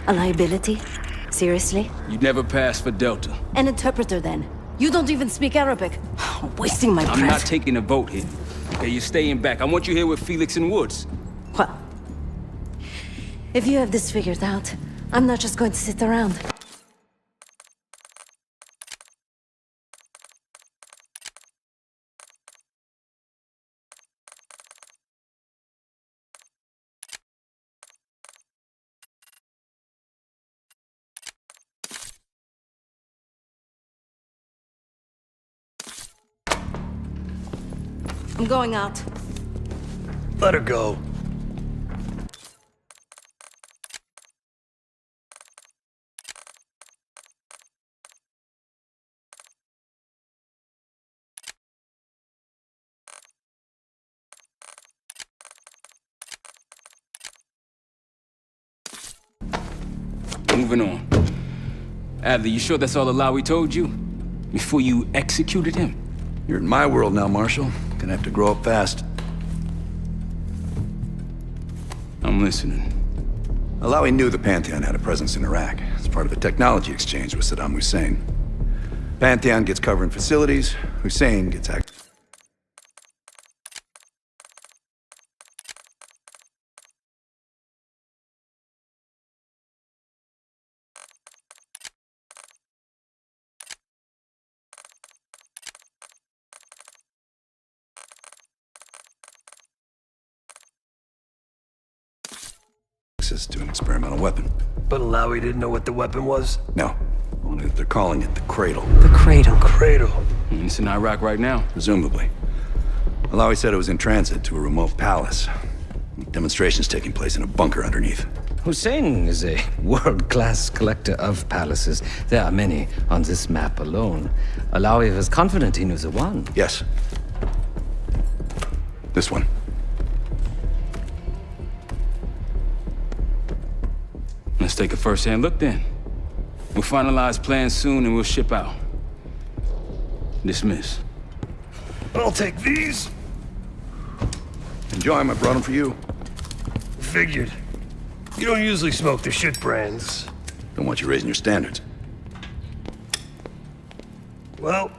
A liability? Seriously? You'd never pass for Delta. An interpreter, then. You don't even speak Arabic. Wasting my breath. I'm not taking a vote here. Okay, you're staying back. I want you here with Felix and Woods. Well, if you have this figured out, I'm not just going to sit around. I'm going out. Let her go. Moving on. Adler, you sure that's all Alawi told you? Before you executed him? You're in my world now, Marshal. Gonna have to grow up fast. I'm listening. Alawi knew the Pantheon had a presence in Iraq. It's part of a technology exchange with Saddam Hussein. Pantheon gets cover in facilities, Hussein gets access. To an experimental weapon. But Alawi didn't know what the weapon was? No. Only that they're calling it the Cradle. The Cradle. Cradle. It's in Iraq right now. Presumably. Alawi said it was in transit to a remote palace. Demonstrations taking place in a bunker underneath. Hussein is a world-class collector of palaces. There are many on this map alone. Alawi was confident he knew the one. Yes. This one. Let's take a first-hand look then. We'll finalize plans soon and we'll ship out. Dismiss. I'll take these. Enjoy 'em, I brought them for you. Figured. You don't usually smoke the shit brands. Don't want you raising your standards. Well,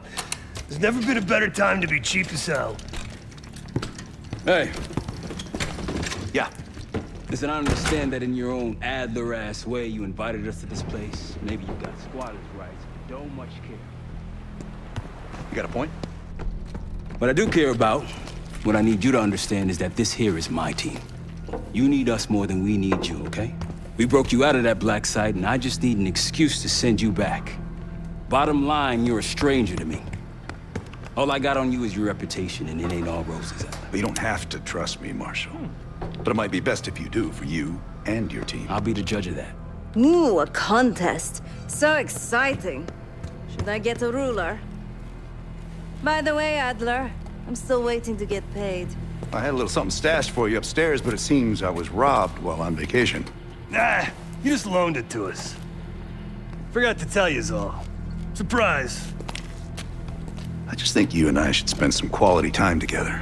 there's never been a better time to be cheap as hell. Hey. Yeah. Listen, I understand that in your own Adler-ass way you invited us to this place. Maybe you got squatters' rights, but don't much care. You got a point? What I do care about, what I need you to understand is that this here is my team. You need us more than we need you, okay? We broke you out of that black site, and I just need an excuse to send you back. Bottom line, you're a stranger to me. All I got on you is your reputation, and it ain't all roses. But you don't have to trust me, Marshal. But it might be best if you do, for you and your team. I'll be the judge of that. Ooh, a contest. So exciting. Should I get a ruler? By the way, Adler, I'm still waiting to get paid. I had a little something stashed for you upstairs, but it seems I was robbed while on vacation. Nah, you just loaned it to us. Forgot to tell yous all. Surprise. I just think you and I should spend some quality time together.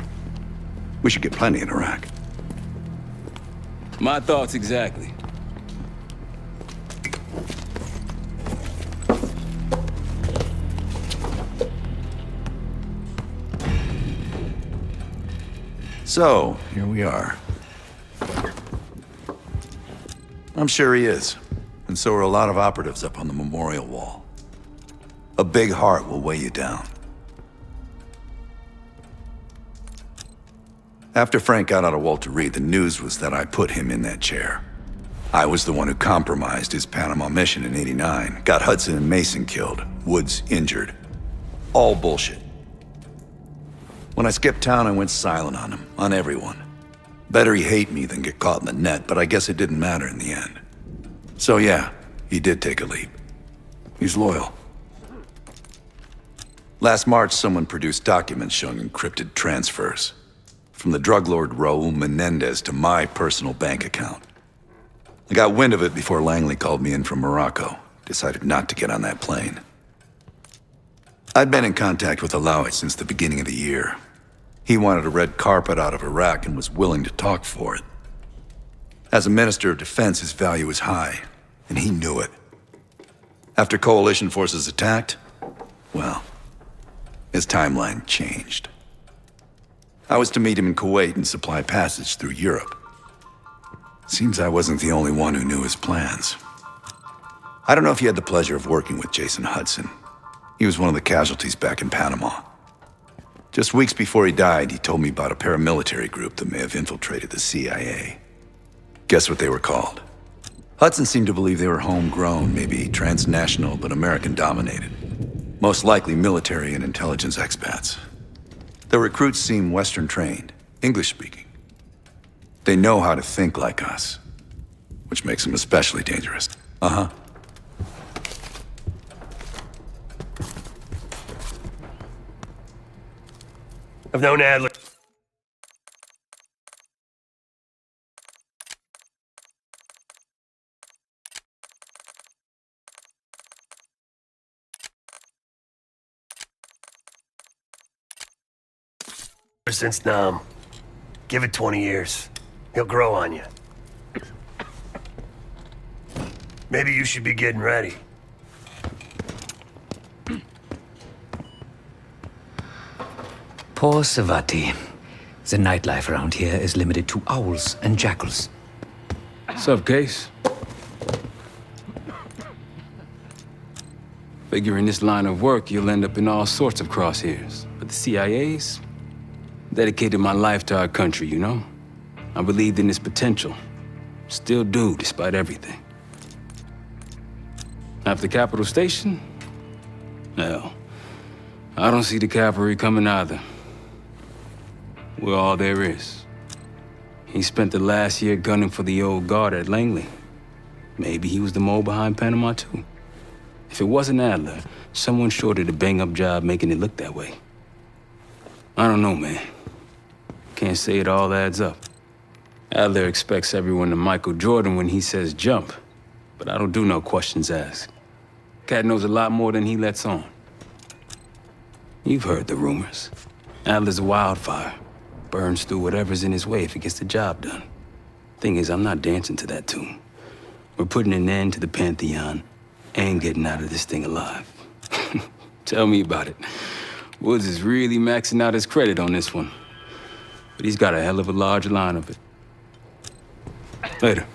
We should get plenty in Iraq. My thoughts exactly. So, here we are. I'm sure he is. And so are a lot of operatives up on the memorial wall. A big heart will weigh you down. After Frank got out of Walter Reed, the news was that I put him in that chair. I was the one who compromised his Panama mission in '89, got Hudson and Mason killed, Woods injured. All bullshit. When I skipped town, I went silent on him, on everyone. Better he hate me than get caught in the net, but I guess it didn't matter in the end. So yeah, he did take a leap. He's loyal. Last March, someone produced documents showing encrypted transfers. From the drug lord Raul Menendez to my personal bank account. I got wind of it before Langley called me in from Morocco. Decided not to get on that plane. I'd been in contact with Alawi since the beginning of the year. He wanted a red carpet out of Iraq and was willing to talk for it. As a Minister of Defense, his value was high. And he knew it. After Coalition forces attacked, well, his timeline changed. I was to meet him in Kuwait and supply passage through Europe. Seems I wasn't the only one who knew his plans. I don't know if you had the pleasure of working with Jason Hudson. He was one of the casualties back in Panama. Just weeks before he died, he told me about a paramilitary group that may have infiltrated the CIA. Guess what they were called? Hudson seemed to believe they were homegrown, maybe transnational, but American-dominated. Most likely military and intelligence expats. The recruits seem Western-trained, English-speaking. They know how to think like us, which makes them especially dangerous. Uh-huh. I've known Adler since Nam. Give it 20 years. He'll grow on you. Maybe you should be getting ready. Poor Savati. The nightlife around here is limited to owls and jackals. Sup, Case? Figure in this line of work, you'll end up in all sorts of crosshairs. But the CIA's dedicated my life to our country, you know? I believed in its potential. Still do, despite everything. After Capital Station? Hell, I don't see the cavalry coming either. We're all there is. He spent the last year gunning for the old guard at Langley. Maybe he was the mole behind Panama, too. If it wasn't Adler, someone sure did a bang-up job making it look that way. I don't know, man. Can't say it all adds up. Adler expects everyone to Michael Jordan when he says jump, but I don't do no questions asked. Cat knows a lot more than he lets on. You've heard the rumors. Adler's a wildfire. Burns through whatever's in his way if he gets the job done. Thing is, I'm not dancing to that tune. We're putting an end to the Pantheon and getting out of this thing alive. Tell me about it. Woods is really maxing out his credit on this one. But he's got a hell of a large line of it. Later.